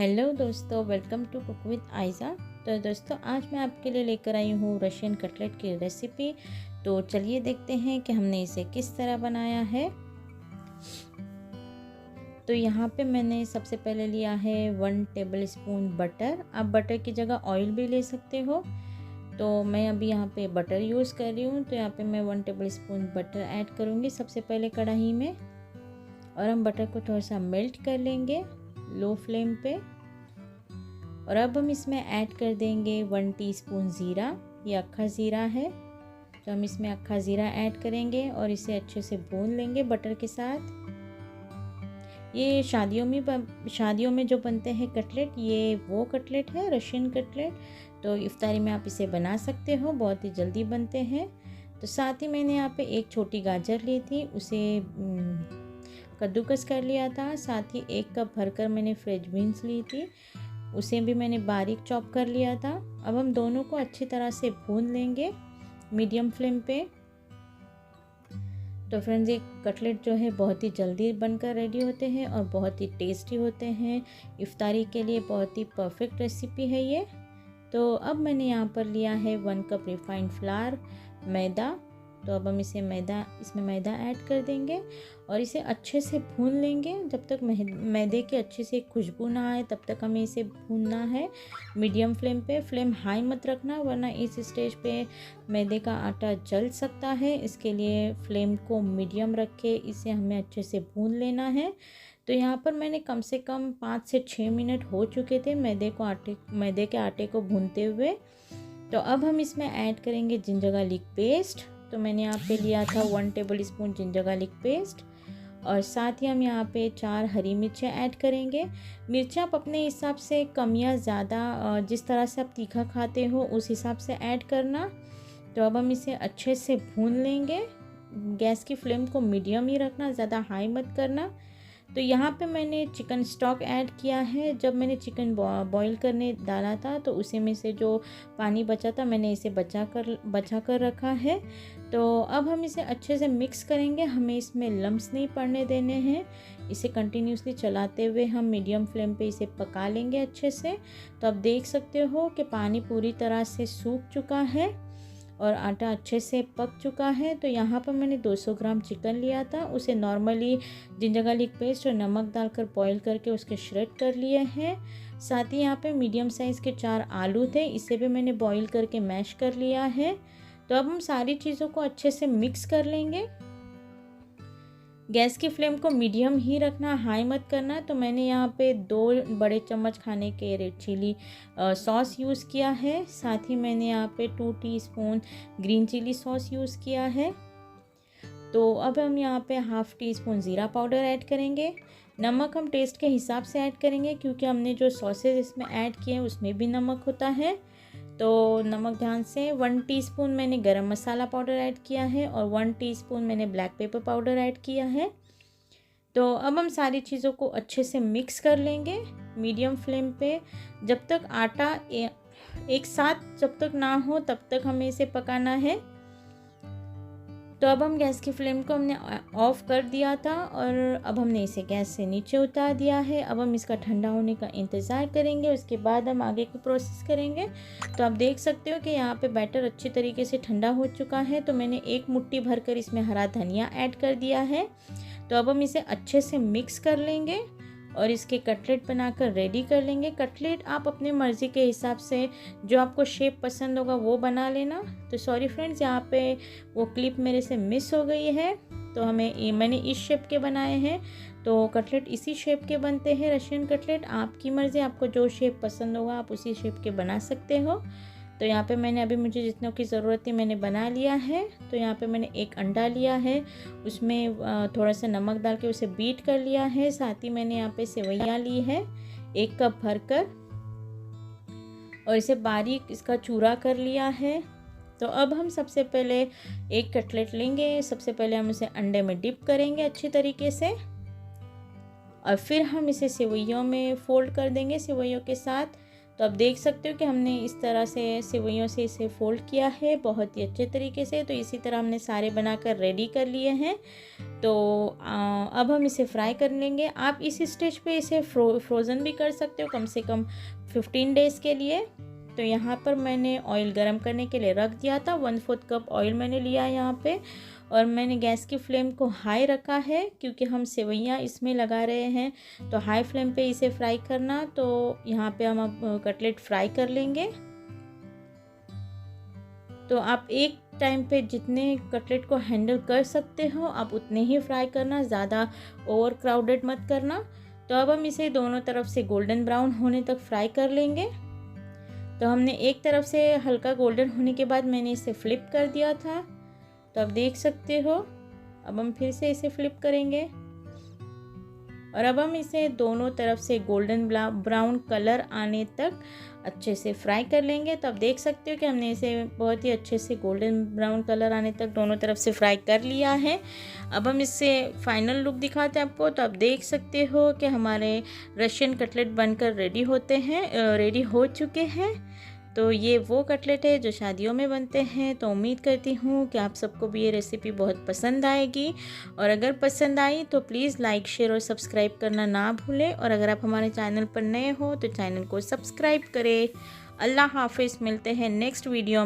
Hello दोस्तों, welcome to cook with Ayza. तो दोस्तों, आज मैं आपके लिए लेकर आई हूँ रशियन कटलेट की रेसिपी। तो चलिए देखते हैं कि हमने इसे किस तरह बनाया है। तो यहाँ पे मैंने सबसे पहले लिया है 1 टेबलस्पून बटर। आप बटर की जगह ऑयल भी ले सकते हो। तो मैं अभी यहाँ पे बटर यूज़ कर रही हूँ। तो यहाँ पे मैं 1 टेबलस्पून बटर ऐड करूँगी सबसे पहले कढ़ाई में, और हम बटर को थोड़ा सा मेल्ट कर लेंगे लो फ्लेम पे। और अब हम इसमें ऐड कर देंगे 1 टीस्पून ज़ीरा। ये अक्खा ज़ीरा है, तो हम इसमें अक्खा ज़ीरा ऐड करेंगे और इसे अच्छे से भून लेंगे बटर के साथ। ये शादियों में जो बनते हैं कटलेट, ये वो कटलेट है रशियन कटलेट। तो इफ्तारी में आप इसे बना सकते हो, बहुत ही जल्दी बनते हैं। तो साथ ही मैंने यहाँ पे एक छोटी गाजर ली थी, उसे कद्दूकस कर लिया था। साथ ही 1 कप भरकर मैंने फ्रेंच बीन्स ली थी, उसे भी मैंने बारीक चॉप कर लिया था। अब हम दोनों को अच्छी तरह से भून लेंगे मीडियम फ्लेम पे। तो फ्रेंड्स, ये कटलेट जो है बहुत ही जल्दी बनकर रेडी होते हैं और बहुत ही टेस्टी होते हैं। इफ्तारी के लिए बहुत ही परफेक्ट रेसिपी है ये। तो अब मैंने यहाँ पर लिया है 1 कप रिफाइंड फ्लावर, मैदा। तो अब हम इसमें मैदा ऐड कर देंगे और इसे अच्छे से भून लेंगे। जब तक मैदे की अच्छे से खुशबू ना आए तब तक हमें इसे भूनना है मीडियम फ्लेम पे। फ्लेम हाई मत रखना, वरना इस स्टेज पे मैदे का आटा जल सकता है। इसके लिए फ्लेम को मीडियम रख के इसे हमें अच्छे से भून लेना है। तो यहाँ पर मैंने कम से कम 5 से 6 मिनट हो चुके थे मैदे के आटे को भूनते हुए। तो अब हम इसमें ऐड करेंगे जिंजर गार्लिक पेस्ट। तो मैंने यहाँ पे लिया था 1 टेबलस्पून जिंजर गार्लिक पेस्ट, और साथ ही हम यहाँ पे 4 हरी मिर्चें ऐड करेंगे। मिर्चें आप अपने हिसाब से कम या ज़्यादा, जिस तरह से आप तीखा खाते हो उस हिसाब से ऐड करना। तो अब हम इसे अच्छे से भून लेंगे। गैस की फ्लेम को मीडियम ही रखना, ज़्यादा हाई मत करना। तो यहाँ पे मैंने चिकन स्टॉक ऐड किया है। जब मैंने चिकन बॉईल करने डाला था तो उसी में से जो पानी बचा था मैंने इसे बचा कर रखा है। तो अब हम इसे अच्छे से मिक्स करेंगे। हमें इसमें लम्स नहीं पड़ने देने हैं। इसे कंटिन्यूसली चलाते हुए हम मीडियम फ्लेम पे इसे पका लेंगे अच्छे से। तो आप देख सकते हो कि पानी पूरी तरह से सूख चुका है और आटा अच्छे से पक चुका है। तो यहाँ पर मैंने 200 ग्राम चिकन लिया था, उसे नॉर्मली जिंजर गार्लिक पेस्ट और नमक डालकर बॉईल करके उसके श्रेड कर लिए हैं। साथ ही यहाँ पे मीडियम साइज़ के 4 आलू थे, इसे भी मैंने बॉईल करके मैश कर लिया है। तो अब हम सारी चीज़ों को अच्छे से मिक्स कर लेंगे। गैस की फ्लेम को मीडियम ही रखना, हाई मत करना। तो मैंने यहाँ पे 2 बड़े चम्मच खाने के रेड चिली सॉस यूज़ किया है। साथ ही मैंने यहाँ पे 2 teaspoon green chilli sauce use किया है। तो अब हम यहाँ पे 1/2 टीस्पून ज़ीरा पाउडर ऐड करेंगे। नमक हम टेस्ट के हिसाब से ऐड करेंगे, क्योंकि हमने जो सॉसेज इसमें ऐड किए हैं उसमें भी नमक होता है। तो नमक ध्यान से। 1 टीस्पून मैंने गरम मसाला पाउडर ऐड किया है और 1 टीस्पून मैंने ब्लैक पेपर पाउडर ऐड किया है। तो अब हम सारी चीज़ों को अच्छे से मिक्स कर लेंगे मीडियम फ्लेम पे। जब तक आटा एक साथ जब तक ना हो तब तक हमें इसे पकाना है। तो अब हम गैस की फ्लेम को हमने ऑफ़ कर दिया था और अब हमने इसे गैस से नीचे उतार दिया है। अब हम इसका ठंडा होने का इंतज़ार करेंगे, उसके बाद हम आगे की प्रोसेस करेंगे। तो आप देख सकते हो कि यहाँ पे बैटर अच्छी तरीके से ठंडा हो चुका है। तो मैंने 1 मुट्ठी भरकर इसमें हरा धनिया ऐड कर दिया है। तो अब हम इसे अच्छे से मिक्स कर लेंगे और इसके कटलेट बनाकर रेडी कर लेंगे। कटलेट आप अपने मर्ज़ी के हिसाब से जो आपको शेप पसंद होगा वो बना लेना। तो सॉरी फ्रेंड्स, यहाँ पे वो क्लिप मेरे से मिस हो गई है। तो मैंने इस शेप के बनाए हैं। तो कटलेट इसी शेप के बनते हैं रशियन कटलेट। आपकी मर्ज़ी, आपको जो शेप पसंद होगा आप उसी शेप के बना सकते हो। तो यहाँ पे मैंने अभी मुझे जितनों की ज़रूरत थी मैंने बना लिया है। तो यहाँ पे मैंने 1 अंडा लिया है, उसमें थोड़ा सा नमक डाल के उसे बीट कर लिया है। साथ ही मैंने यहाँ पे सेवइयाँ ली है 1 कप भरकर, और इसे बारीक इसका चूरा कर लिया है। तो अब हम सबसे पहले एक कटलेट लेंगे। सबसे पहले हम इसे अंडे में डिप करेंगे अच्छी तरीके से, और फिर हम इसे सेवइयों में फोल्ड कर देंगे सेवइयों के साथ। तो आप देख सकते हो कि हमने इस तरह से सेवइयों से इसे फोल्ड किया है बहुत ही अच्छे तरीके से। तो इसी तरह हमने सारे बनाकर रेडी कर लिए हैं। तो अब हम इसे फ्राई कर लेंगे। आप इस स्टेज पे इसे फ्रोज़न भी कर सकते हो कम से कम 15 डेज़ के लिए। तो यहाँ पर मैंने ऑयल गरम करने के लिए रख दिया था। 1/4 कप ऑयल मैंने लिया है यहाँ पे, और मैंने गैस की फ्लेम को हाई रखा है क्योंकि हम सेवइयाँ इसमें लगा रहे हैं। तो हाई फ्लेम पे इसे फ्राई करना। तो यहाँ पे हम अब कटलेट फ्राई कर लेंगे। तो आप एक टाइम पे जितने कटलेट को हैंडल कर सकते हो आप उतने ही फ्राई करना, ज़्यादा ओवर क्राउडेड मत करना। तो अब हम इसे दोनों तरफ से गोल्डन ब्राउन होने तक फ्राई कर लेंगे। तो हमने एक तरफ से हल्का गोल्डन होने के बाद मैंने इसे फ्लिप कर दिया था। तो आप देख सकते हो। अब हम फिर से इसे फ्लिप करेंगे और अब हम इसे दोनों तरफ से गोल्डन ब्राउन कलर आने तक अच्छे से फ्राई कर लेंगे। तो आप देख सकते हो कि हमने इसे बहुत ही अच्छे से गोल्डन ब्राउन कलर आने तक दोनों तरफ से फ्राई कर लिया है। अब हम इससे फाइनल लुक दिखाते हैं आपको। तो आप देख सकते हो कि हमारे रशियन कटलेट बनकर रेडी हो चुके हैं। तो ये वो कटलेट है जो शादियों में बनते हैं। तो उम्मीद करती हूँ कि आप सबको भी ये रेसिपी बहुत पसंद आएगी, और अगर पसंद आई तो प्लीज़ लाइक, शेयर और सब्सक्राइब करना ना भूलें। और अगर आप हमारे चैनल पर नए हो तो चैनल को सब्सक्राइब करें। अल्लाह हाफिज़, मिलते हैं नेक्स्ट वीडियो।